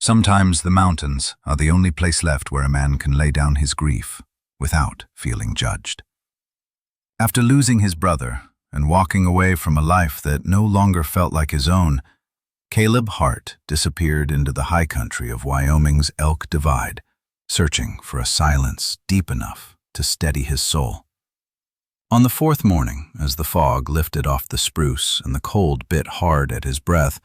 Sometimes the mountains are the only place left where a man can lay down his grief without feeling judged. After losing his brother and walking away from a life that no longer felt like his own, Caleb Hart disappeared into the high country of Wyoming's Elk Divide, searching for a silence deep enough to steady his soul. On the fourth morning, as the fog lifted off the spruce and the cold bit hard at his breath,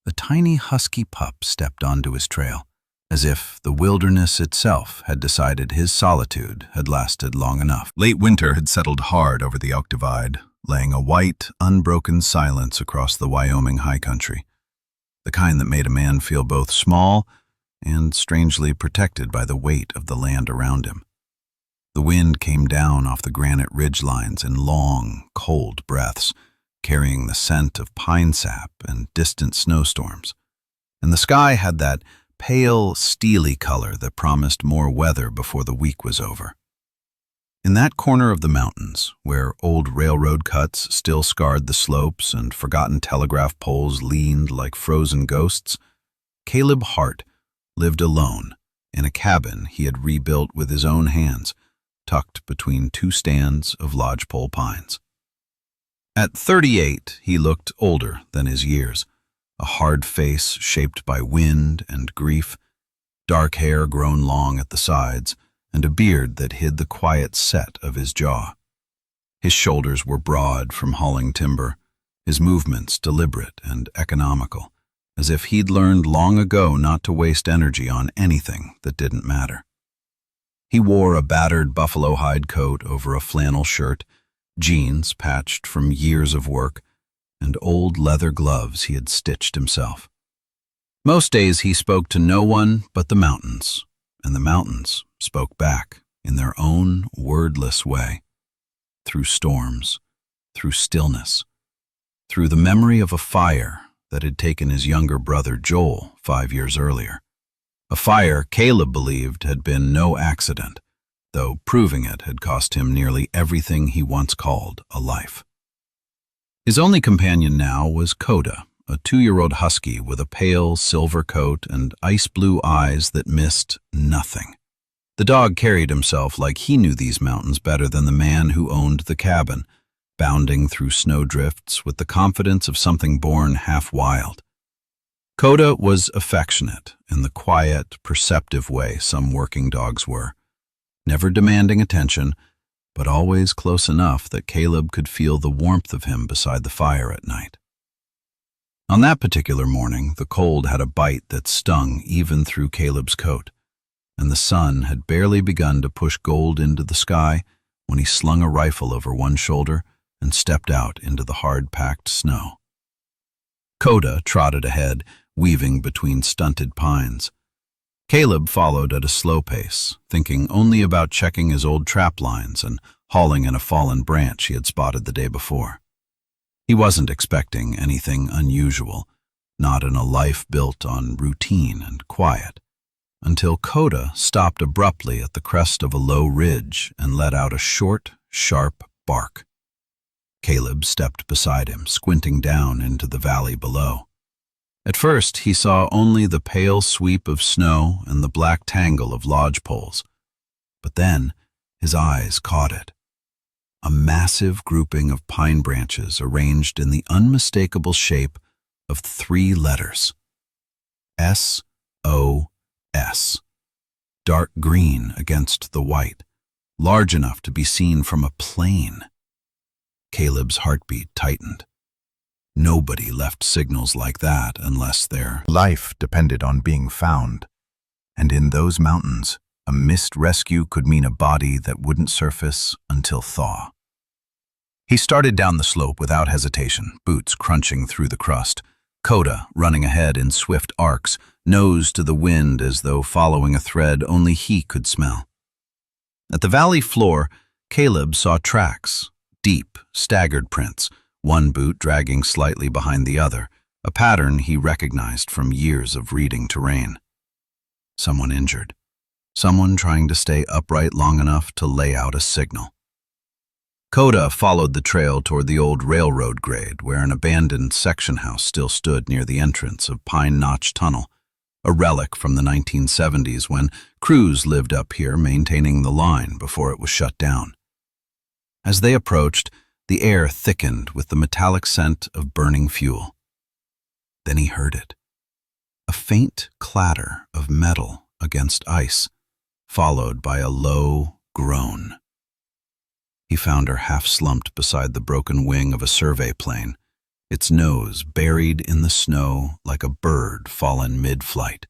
a tiny husky pup stepped onto his trail, as if the wilderness itself had decided his solitude had lasted long enough. Late winter had settled hard over the Elk Divide, laying a white, unbroken silence across the Wyoming high country, the kind that made a man feel both small and strangely protected by the weight of the land around him. The wind came down off the granite ridgelines in long, cold breaths, carrying the scent of pine sap and distant snowstorms, and the sky had that pale, steely color that promised more weather before the week was over. In that corner of the mountains, where old railroad cuts still scarred the slopes and forgotten telegraph poles leaned like frozen ghosts, Caleb Hart lived alone in a cabin he had rebuilt with his own hands, tucked between two stands of lodgepole pines. At 38, he looked older than his years, a hard face shaped by wind and grief, dark hair grown long at the sides, and a beard that hid the quiet set of his jaw. His shoulders were broad from hauling timber, his movements deliberate and economical, as if he'd learned long ago not to waste energy on anything that didn't matter. He wore a battered buffalo hide coat over a flannel shirt, jeans patched from years of work, and old leather gloves he had stitched himself. Most days he spoke to no one but the mountains, and the mountains spoke back in their own wordless way, through storms, through stillness, through the memory of a fire that had taken his younger brother Joel 5 years earlier. A fire Caleb believed had been no accident, though proving it had cost him nearly everything he once called a life. His only companion now was Coda, a 2-year-old husky with a pale silver coat and ice-blue eyes that missed nothing. The dog carried himself like he knew these mountains better than the man who owned the cabin, bounding through snowdrifts with the confidence of something born half wild. Coda was affectionate in the quiet, perceptive way some working dogs were, never demanding attention, but always close enough that Caleb could feel the warmth of him beside the fire at night. On that particular morning, the cold had a bite that stung even through Caleb's coat, and the sun had barely begun to push gold into the sky when he slung a rifle over one shoulder and stepped out into the hard-packed snow. Coda trotted ahead, weaving between stunted pines. Caleb followed at a slow pace, thinking only about checking his old trap lines and hauling in a fallen branch he had spotted the day before. He wasn't expecting anything unusual, not in a life built on routine and quiet, until Coda stopped abruptly at the crest of a low ridge and let out a short, sharp bark. Caleb stepped beside him, squinting down into the valley below. At first, he saw only the pale sweep of snow and the black tangle of lodge poles. But then, his eyes caught it. A massive grouping of pine branches arranged in the unmistakable shape of 3 letters. SOS. Dark green against the white, large enough to be seen from a plane. Caleb's heartbeat tightened. Nobody left signals like that unless their life depended on being found. And in those mountains, a missed rescue could mean a body that wouldn't surface until thaw. He started down the slope without hesitation, boots crunching through the crust, Coda running ahead in swift arcs, nose to the wind as though following a thread only he could smell. At the valley floor, Caleb saw tracks, deep, staggered prints, one boot dragging slightly behind the other, a pattern he recognized from years of reading terrain. Someone injured. Someone trying to stay upright long enough to lay out a signal. Coda followed the trail toward the old railroad grade, where an abandoned section house still stood near the entrance of Pine Notch Tunnel, a relic from the 1970s when crews lived up here maintaining the line before it was shut down. As they approached, the air thickened with the metallic scent of burning fuel. Then he heard it. A faint clatter of metal against ice, followed by a low groan. He found her half-slumped beside the broken wing of a survey plane, its nose buried in the snow like a bird fallen mid-flight.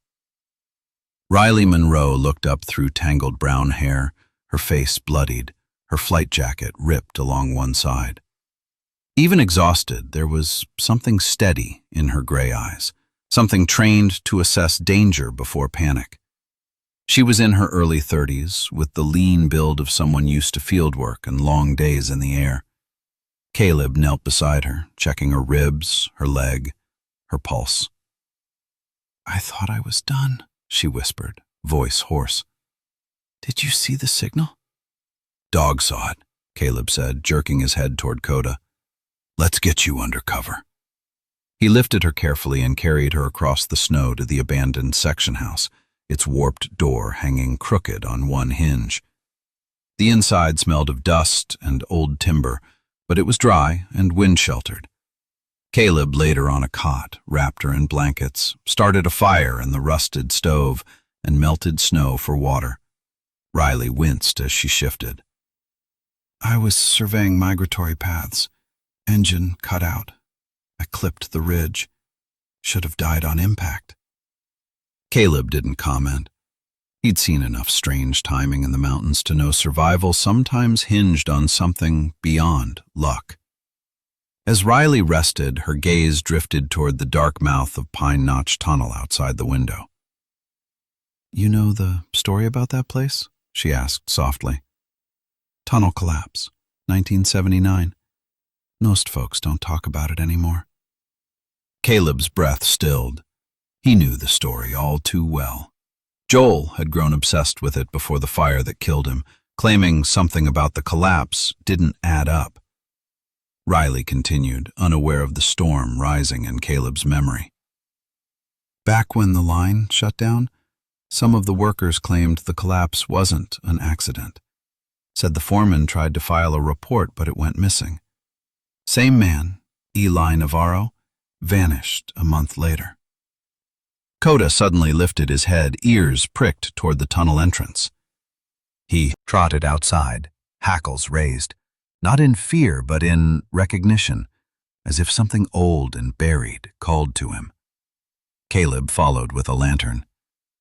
Riley Monroe looked up through tangled brown hair, her face bloodied, her flight jacket ripped along one side. Even exhausted, there was something steady in her gray eyes, something trained to assess danger before panic. She was in her early 30s, with the lean build of someone used to field work and long days in the air. Caleb knelt beside her, checking her ribs, her leg, her pulse. "I thought I was done," she whispered, voice hoarse. "Did you see the signal?" "Dog saw it," Caleb said, jerking his head toward Coda. "Let's get you under cover." He lifted her carefully and carried her across the snow to the abandoned section house, its warped door hanging crooked on one hinge. The inside smelled of dust and old timber, but it was dry and wind-sheltered. Caleb laid her on a cot, wrapped her in blankets, started a fire in the rusted stove, and melted snow for water. Riley winced as she shifted. "I was surveying migratory paths. Engine cut out. I clipped the ridge. Should have died on impact." Caleb didn't comment. He'd seen enough strange timing in the mountains to know survival sometimes hinged on something beyond luck. As Riley rested, her gaze drifted toward the dark mouth of Pine Notch Tunnel outside the window. "You know the story about that place?" she asked softly. "Tunnel collapse, 1979. Most folks don't talk about it anymore." Caleb's breath stilled. He knew the story all too well. Joel had grown obsessed with it before the fire that killed him, claiming something about the collapse didn't add up. Riley continued, unaware of the storm rising in Caleb's memory. "Back when the line shut down, some of the workers claimed the collapse wasn't an accident. Said the foreman tried to file a report, but it went missing. Same man, Eli Navarro, vanished a month later." Coda suddenly lifted his head, ears pricked toward the tunnel entrance. He trotted outside, hackles raised, not in fear but in recognition, as if something old and buried called to him. Caleb followed with a lantern.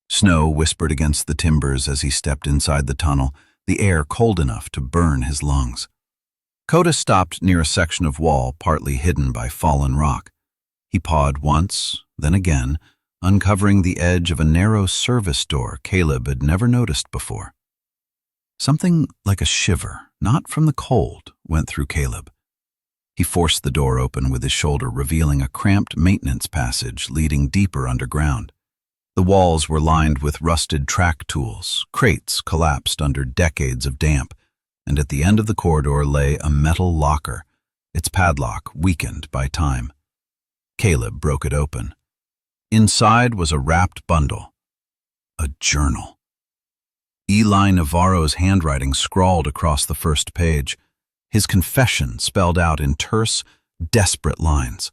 Snow whispered against the timbers as he stepped inside the tunnel, the air cold enough to burn his lungs. Coda stopped near a section of wall partly hidden by fallen rock. He pawed once, then again, uncovering the edge of a narrow service door Caleb had never noticed before. Something like a shiver, not from the cold, went through Caleb. He forced the door open with his shoulder, revealing a cramped maintenance passage leading deeper underground. The walls were lined with rusted track tools, crates collapsed under decades of damp, and at the end of the corridor lay a metal locker, its padlock weakened by time. Caleb broke it open. Inside was a wrapped bundle. A journal. Eli Navarro's handwriting scrawled across the first page, his confession spelled out in terse, desperate lines.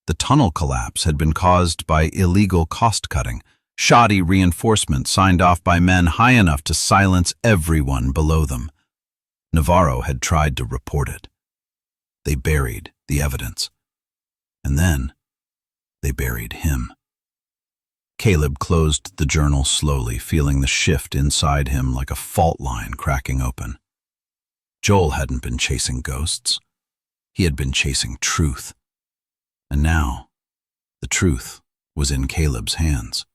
The tunnel collapse had been caused by illegal cost-cutting, shoddy reinforcement signed off by men high enough to silence everyone below them. Navarro had tried to report it. They buried the evidence. And then they buried him. Caleb closed the journal slowly, feeling the shift inside him like a fault line cracking open. Joel hadn't been chasing ghosts. He had been chasing truth. And now, the truth was in Caleb's hands.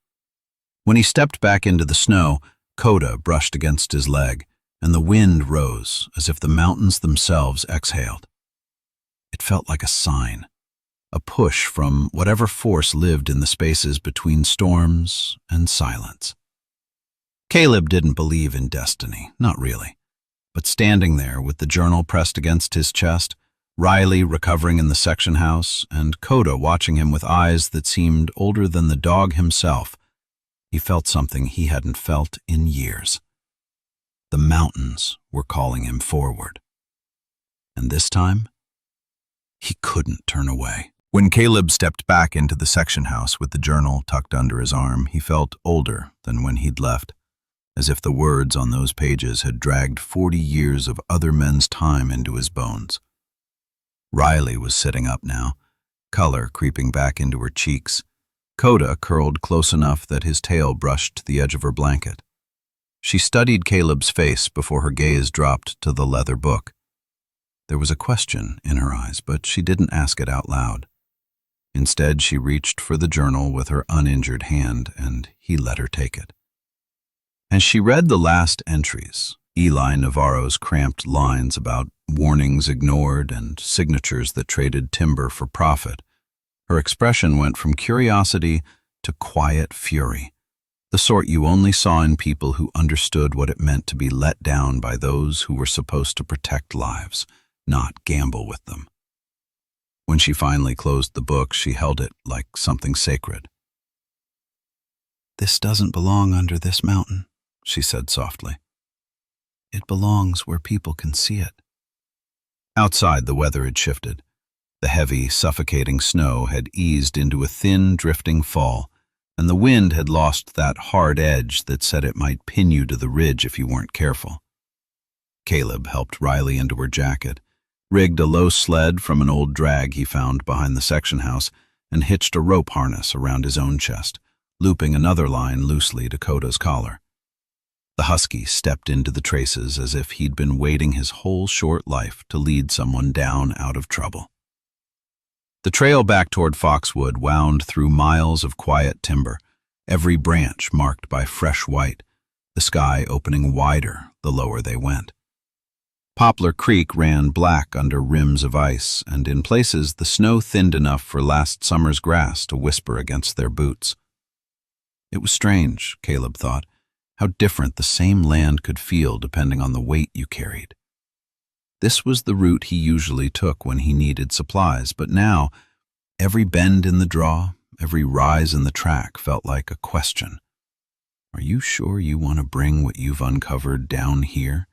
When he stepped back into the snow, Coda brushed against his leg, and the wind rose as if the mountains themselves exhaled. It felt like a sign. A push from whatever force lived in the spaces between storms and silence. Caleb didn't believe in destiny, not really. But standing there with the journal pressed against his chest, Riley recovering in the section house, and Coda watching him with eyes that seemed older than the dog himself, He felt something he hadn't felt in years. The mountains were calling him forward. And this time, he couldn't turn away. When Caleb stepped back into the section house with the journal tucked under his arm, he felt older than when he'd left, as if the words on those pages had dragged 40 years of other men's time into his bones. Riley was sitting up now, color creeping back into her cheeks. Coda curled close enough that his tail brushed the edge of her blanket. She studied Caleb's face before her gaze dropped to the leather book. There was a question in her eyes, but she didn't ask it out loud. Instead, she reached for the journal with her uninjured hand, and he let her take it. As she read the last entries, Eli Navarro's cramped lines about warnings ignored and signatures that traded timber for profit, her expression went from curiosity to quiet fury, the sort you only saw in people who understood what it meant to be let down by those who were supposed to protect lives, not gamble with them. When she finally closed the book, she held it like something sacred. "This doesn't belong under this mountain," she said softly. "It belongs where people can see it." Outside, the weather had shifted. The heavy, suffocating snow had eased into a thin, drifting fall, and the wind had lost that hard edge that said it might pin you to the ridge if you weren't careful. Caleb helped Riley into her jacket, rigged a low sled from an old drag he found behind the section house, and hitched a rope harness around his own chest, looping another line loosely to Coda's collar. The husky stepped into the traces as if he'd been waiting his whole short life to lead someone down out of trouble. The trail back toward Foxwood wound through miles of quiet timber, every branch marked by fresh white, the sky opening wider the lower they went. Poplar Creek ran black under rims of ice, and in places the snow thinned enough for last summer's grass to whisper against their boots. It was strange, Caleb thought, how different the same land could feel depending on the weight you carried. This was the route he usually took when he needed supplies, but now, every bend in the draw, every rise in the track felt like a question. Are you sure you want to bring what you've uncovered down here,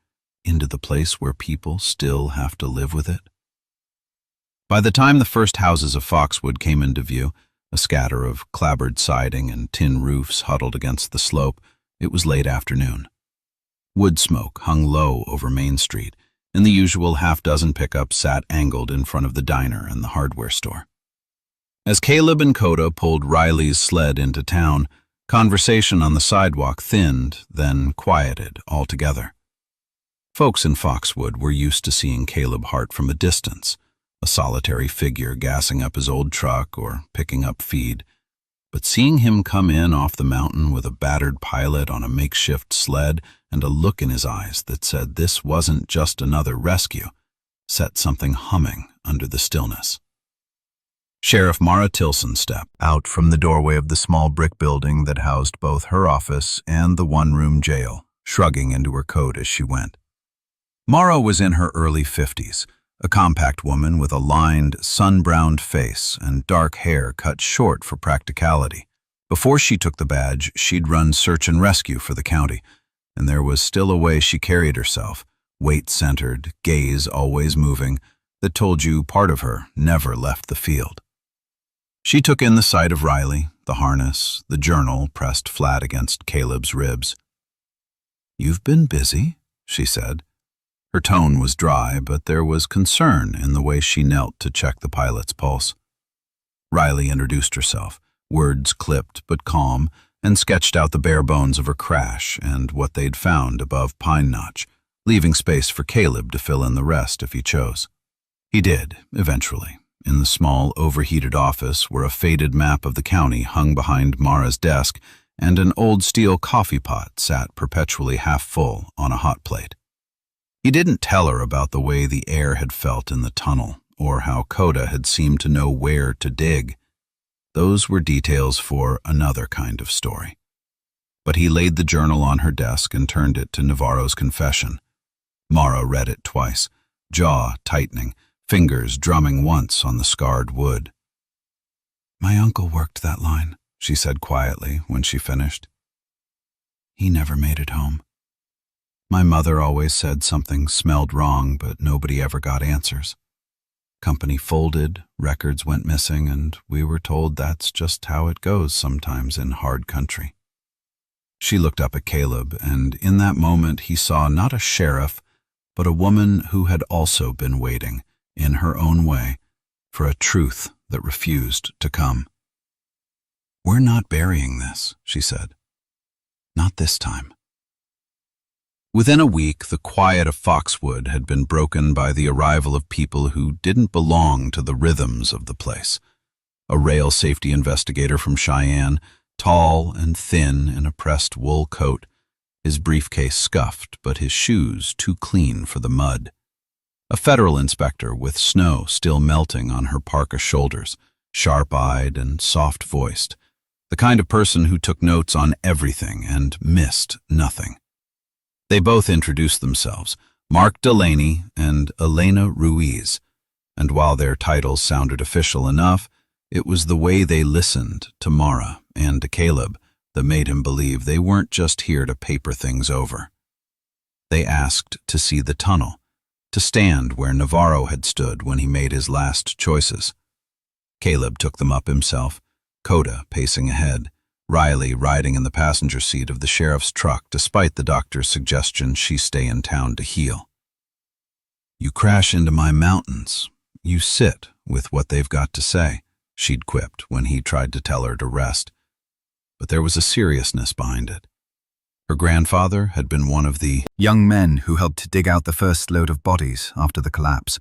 into the place where people still have to live with it? By the time the first houses of Foxwood came into view, a scatter of clapboard siding and tin roofs huddled against the slope, it was late afternoon. Wood smoke hung low over Main Street, and the usual half-dozen pickups sat angled in front of the diner and the hardware store. As Caleb and Coda pulled Riley's sled into town, conversation on the sidewalk thinned, then quieted altogether. Folks in Foxwood were used to seeing Caleb Hart from a distance, a solitary figure gassing up his old truck or picking up feed. But seeing him come in off the mountain with a battered pilot on a makeshift sled and a look in his eyes that said this wasn't just another rescue, set something humming under the stillness. Sheriff Mara Tilson stepped out from the doorway of the small brick building that housed both her office and the one-room jail, shrugging into her coat as she went. Mara was in her early 50s, a compact woman with a lined, sun-browned face and dark hair cut short for practicality. Before she took the badge, she'd run search and rescue for the county, and there was still a way she carried herself, weight-centered, gaze always moving, that told you part of her never left the field. She took in the sight of Riley, the harness, the journal pressed flat against Caleb's ribs. "You've been busy," she said. Her tone was dry, but there was concern in the way she knelt to check the pilot's pulse. Riley introduced herself, words clipped but calm, and sketched out the bare bones of her crash and what they'd found above Pine Notch, leaving space for Caleb to fill in the rest if he chose. He did, eventually, in the small, overheated office where a faded map of the county hung behind Mara's desk and an old steel coffee pot sat perpetually half full on a hot plate. He didn't tell her about the way the air had felt in the tunnel, or how Coda had seemed to know where to dig. Those were details for another kind of story. But he laid the journal on her desk and turned it to Navarro's confession. Mara read it twice, jaw tightening, fingers drumming once on the scarred wood. "My uncle worked that line," she said quietly when she finished. He never made it home. My mother always said something smelled wrong, but nobody ever got answers. Company folded, records went missing, and we were told that's just how it goes sometimes in hard country. She looked up at Caleb, and in that moment he saw not a sheriff, but a woman who had also been waiting, in her own way, for a truth that refused to come. "We're not burying this," she said. "Not this time." Within a week, the quiet of Foxwood had been broken by the arrival of people who didn't belong to the rhythms of the place. A rail safety investigator from Cheyenne, tall and thin in a pressed wool coat, his briefcase scuffed but his shoes too clean for the mud. A federal inspector with snow still melting on her parka shoulders, sharp-eyed and soft-voiced, the kind of person who took notes on everything and missed nothing. They both introduced themselves, Mark Delaney and Elena Ruiz, and while their titles sounded official enough, it was the way they listened to Mara and to Caleb that made him believe they weren't just here to paper things over. They asked to see the tunnel, to stand where Navarro had stood when he made his last choices. Caleb took them up himself, Coda pacing ahead, Riley riding in the passenger seat of the sheriff's truck despite the doctor's suggestion she stay in town to heal. "You crash into my mountains. You sit with what they've got to say," she'd quipped when he tried to tell her to rest. But there was a seriousness behind it. Her grandfather had been one of the young men who helped dig out the first load of bodies after the collapse,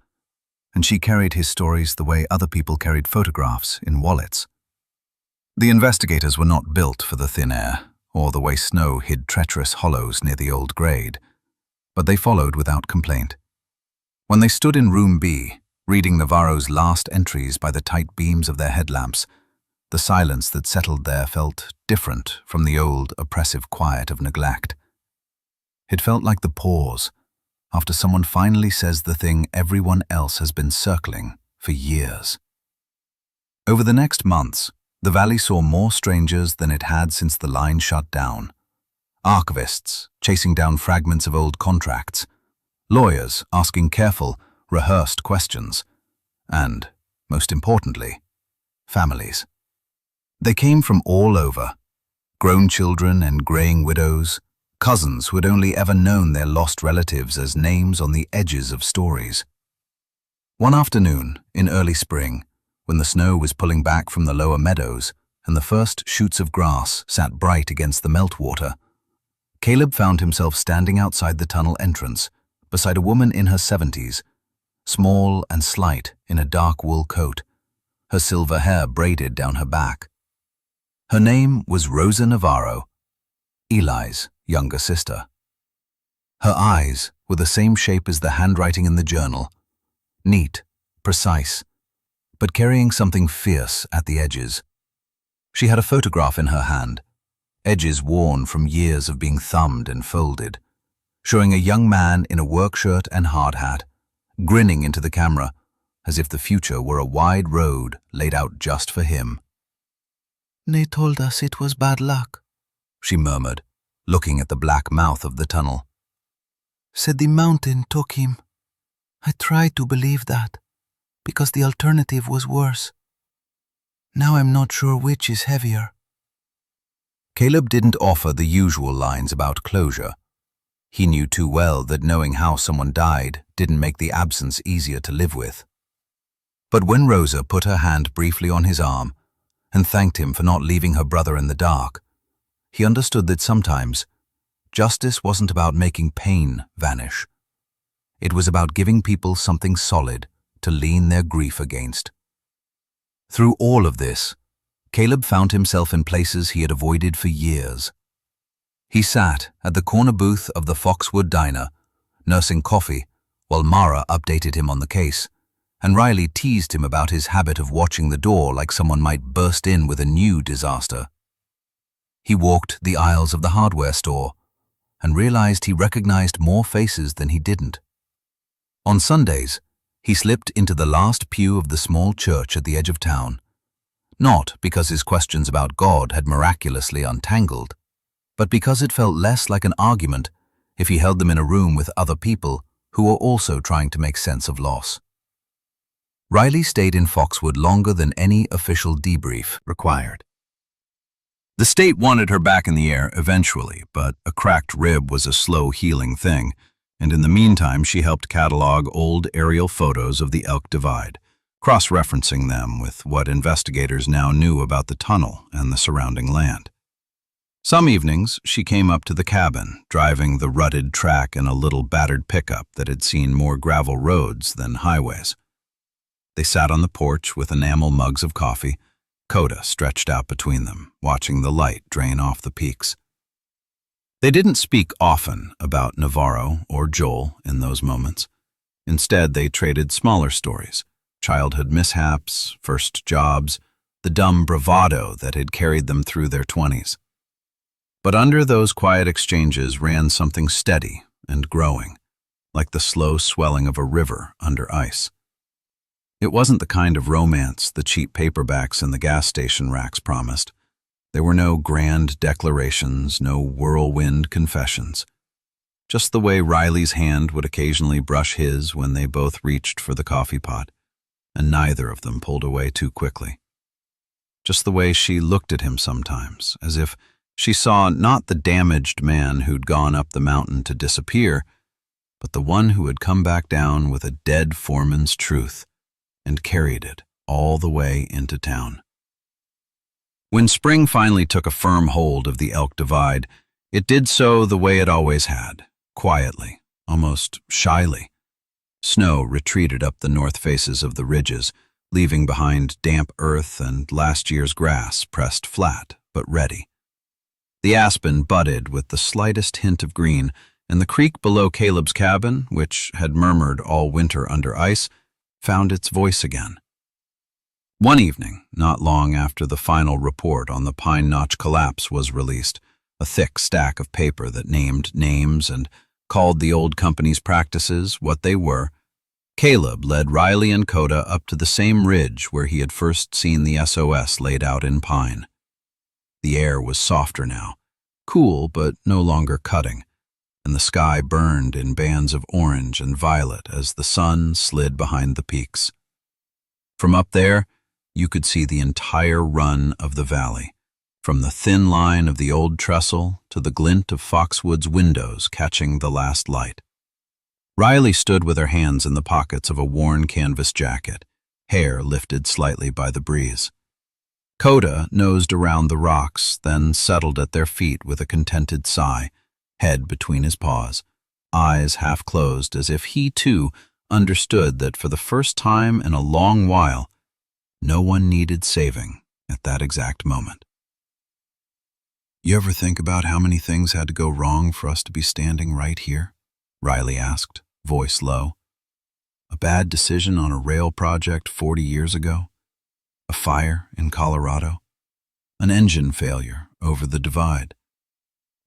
and she carried his stories the way other people carried photographs in wallets. The investigators were not built for the thin air, or the way snow hid treacherous hollows near the old grade, but they followed without complaint. When they stood in Room B, reading Navarro's last entries by the tight beams of their headlamps, the silence that settled there felt different from the old, oppressive quiet of neglect. It felt like the pause after someone finally says the thing everyone else has been circling for years. Over the next months, the valley saw more strangers than it had since the line shut down. Archivists chasing down fragments of old contracts, lawyers asking careful, rehearsed questions, and, most importantly, families. They came from all over, grown children and graying widows, cousins who had only ever known their lost relatives as names on the edges of stories. One afternoon, in early spring, when the snow was pulling back from the lower meadows and the first shoots of grass sat bright against the meltwater, Caleb found himself standing outside the tunnel entrance beside a woman in her 70s, small and slight in a dark wool coat, her silver hair braided down her back. Her name was Rosa Navarro, Eli's younger sister. Her eyes were the same shape as the handwriting in the journal, neat, precise, but carrying something fierce at the edges. She had a photograph in her hand, edges worn from years of being thumbed and folded, showing a young man in a work shirt and hard hat, grinning into the camera as if the future were a wide road laid out just for him. "They told us it was bad luck," she murmured, looking at the black mouth of the tunnel. "Said the mountain took him. I tried to believe that, because the alternative was worse. Now I'm not sure which is heavier." Caleb didn't offer the usual lines about closure. He knew too well that knowing how someone died didn't make the absence easier to live with. But when Rosa put her hand briefly on his arm and thanked him for not leaving her brother in the dark, he understood that sometimes justice wasn't about making pain vanish. It was about giving people something solid to lean their grief against. Through all of this, Caleb found himself in places he had avoided for years. He sat at the corner booth of the Foxwood Diner, nursing coffee, while Mara updated him on the case, and Riley teased him about his habit of watching the door like someone might burst in with a new disaster. He walked the aisles of the hardware store and realized he recognized more faces than he didn't. On Sundays, he slipped into the last pew of the small church at the edge of town, not because his questions about God had miraculously untangled, but because it felt less like an argument if he held them in a room with other people who were also trying to make sense of loss. Riley stayed in Foxwood longer than any official debrief required. The state wanted her back in the air eventually, but a cracked rib was a slow healing thing, and in the meantime she helped catalog old aerial photos of the Elk Divide, cross-referencing them with what investigators now knew about the tunnel and the surrounding land. Some evenings, she came up to the cabin, driving the rutted track in a little battered pickup that had seen more gravel roads than highways. They sat on the porch with enamel mugs of coffee, Coda stretched out between them, watching the light drain off the peaks. They didn't speak often about Navarro or Joel in those moments. Instead, they traded smaller stories, childhood mishaps, first jobs, the dumb bravado that had carried them through their 20s. But under those quiet exchanges ran something steady and growing, like the slow swelling of a river under ice. It wasn't the kind of romance the cheap paperbacks in the gas station racks promised. There were no grand declarations, no whirlwind confessions. Just the way Riley's hand would occasionally brush his when they both reached for the coffee pot, and neither of them pulled away too quickly. Just the way she looked at him sometimes, as if she saw not the damaged man who'd gone up the mountain to disappear, but the one who had come back down with a dead foreman's truth and carried it all the way into town. When spring finally took a firm hold of the Elk Divide, it did so the way it always had, quietly, almost shyly. Snow retreated up the north faces of the ridges, leaving behind damp earth and last year's grass pressed flat but ready. The aspen budded with the slightest hint of green, and the creek below Caleb's cabin, which had murmured all winter under ice, found its voice again. One evening, not long after the final report on the Pine Notch collapse was released, a thick stack of paper that named names and called the old company's practices what they were, Caleb led Riley and Coda up to the same ridge where he had first seen the SOS laid out in pine. The air was softer now, cool but no longer cutting, and the sky burned in bands of orange and violet as the sun slid behind the peaks. From up there, you could see the entire run of the valley, from the thin line of the old trestle to the glint of Foxwood's windows catching the last light. Riley stood with her hands in the pockets of a worn canvas jacket, hair lifted slightly by the breeze. Coda nosed around the rocks, then settled at their feet with a contented sigh, head between his paws, eyes half closed as if he too understood that for the first time in a long while, no one needed saving at that exact moment. "You ever think about how many things had to go wrong for us to be standing right here?" Riley asked, voice low. "A bad decision on a rail project 40 years ago, a fire in Colorado, an engine failure over the divide,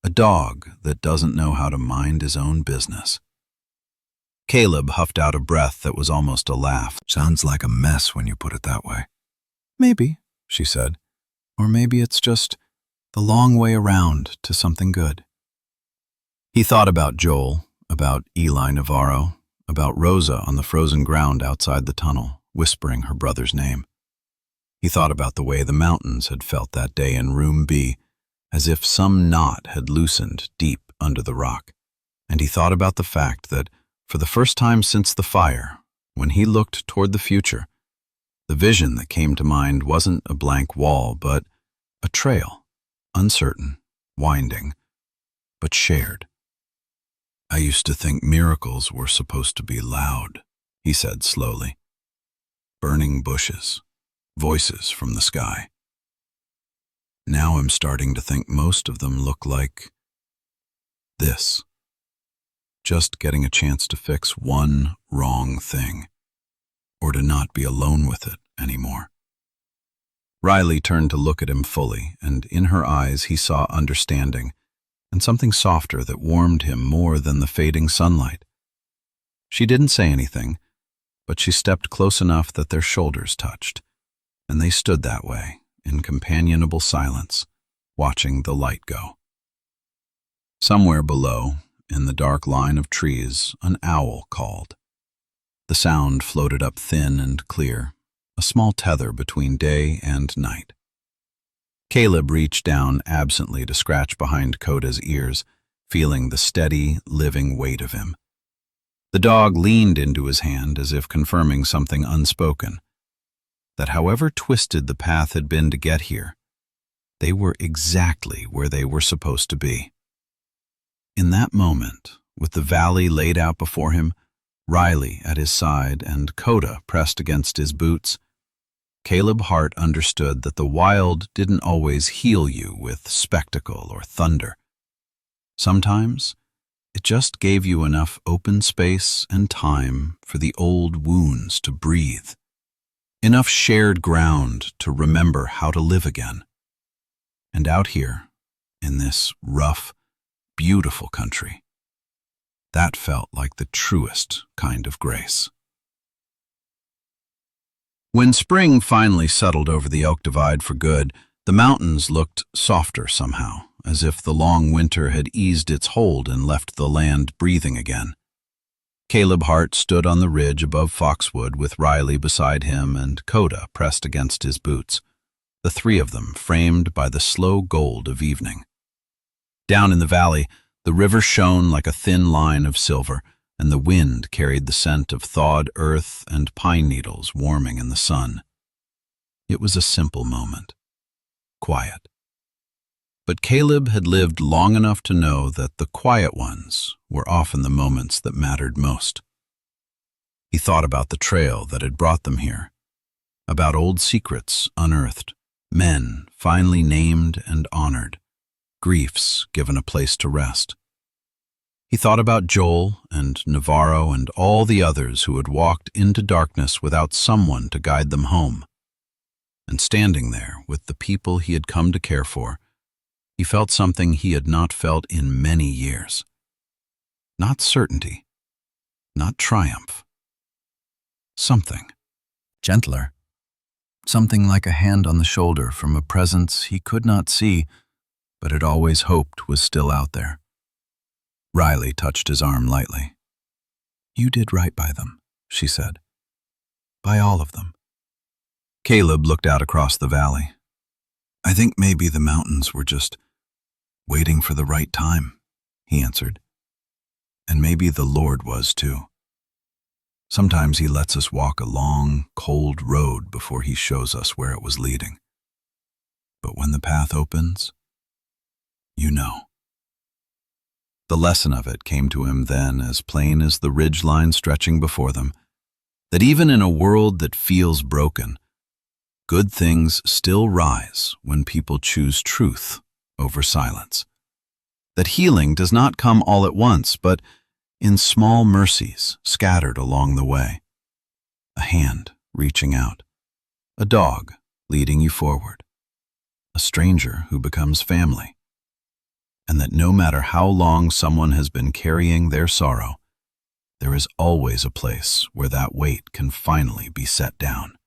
a dog that doesn't know how to mind his own business." Caleb huffed out a breath that was almost a laugh. "Sounds like a mess when you put it that way." "Maybe," she said. "Or maybe it's just the long way around to something good." He thought about Joel, about Eli Navarro, about Rosa on the frozen ground outside the tunnel, whispering her brother's name. He thought about the way the mountains had felt that day in Room B, as if some knot had loosened deep under the rock. And he thought about the fact that, for the first time since the fire, when he looked toward the future, the vision that came to mind wasn't a blank wall, but a trail, uncertain, winding, but shared. "I used to think miracles were supposed to be loud," he said slowly. "Burning bushes, voices from the sky. Now I'm starting to think most of them look like this. Just getting a chance to fix one wrong thing, or to not be alone with it anymore." Riley turned to look at him fully, and in her eyes he saw understanding, and something softer that warmed him more than the fading sunlight. She didn't say anything, but she stepped close enough that their shoulders touched, and they stood that way, in companionable silence, watching the light go. Somewhere below, in the dark line of trees, an owl called. The sound floated up thin and clear, a small tether between day and night. Caleb reached down absently to scratch behind Coda's ears, feeling the steady, living weight of him. The dog leaned into his hand as if confirming something unspoken, that however twisted the path had been to get here, they were exactly where they were supposed to be. In that moment, with the valley laid out before him, Riley at his side and Coda pressed against his boots, Caleb Hart understood that the wild didn't always heal you with spectacle or thunder. Sometimes, it just gave you enough open space and time for the old wounds to breathe, enough shared ground to remember how to live again. And out here, in this rough, beautiful country, that felt like the truest kind of grace. When spring finally settled over the Elk Divide for good, the mountains looked softer somehow, as if the long winter had eased its hold and left the land breathing again. Caleb Hart stood on the ridge above Foxwood with Riley beside him and Coda pressed against his boots, the three of them framed by the slow gold of evening. Down in the valley, the river shone like a thin line of silver, and the wind carried the scent of thawed earth and pine needles warming in the sun. It was a simple moment, quiet. But Caleb had lived long enough to know that the quiet ones were often the moments that mattered most. He thought about the trail that had brought them here, about old secrets unearthed, men finally named and honored, griefs given a place to rest. He thought about Joel and Navarro and all the others who had walked into darkness without someone to guide them home. And standing there with the people he had come to care for, he felt something he had not felt in many years. Not certainty, not triumph. Something gentler, something like a hand on the shoulder from a presence he could not see, but had always hoped was still out there. Riley touched his arm lightly. "You did right by them," she said. "By all of them." Caleb looked out across the valley. "I think maybe the mountains were just waiting for the right time," he answered. "And maybe the Lord was too. Sometimes he lets us walk a long, cold road before he shows us where it was leading. But when the path opens, you know." The lesson of it came to him then as plain as the ridgeline stretching before them, that even in a world that feels broken, good things still rise when people choose truth over silence. That healing does not come all at once, but in small mercies scattered along the way. A hand reaching out, a dog leading you forward, a stranger who becomes family. And that no matter how long someone has been carrying their sorrow, there is always a place where that weight can finally be set down.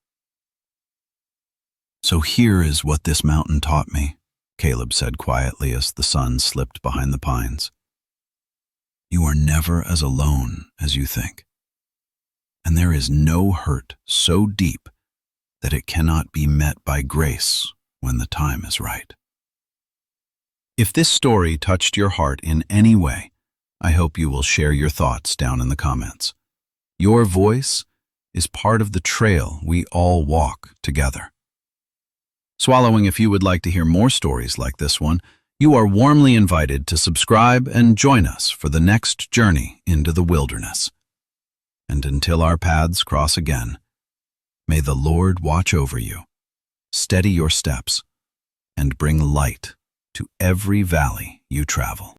"So here is what this mountain taught me," Caleb said quietly as the sun slipped behind the pines. "You are never as alone as you think. And there is no hurt so deep that it cannot be met by grace when the time is right." If this story touched your heart in any way, I hope you will share your thoughts down in the comments. Your voice is part of the trail we all walk together. Swallowing, if you would like to hear more stories like this one, you are warmly invited to subscribe and join us for the next journey into the wilderness. And until our paths cross again, may the Lord watch over you, steady your steps, and bring light to every valley you travel.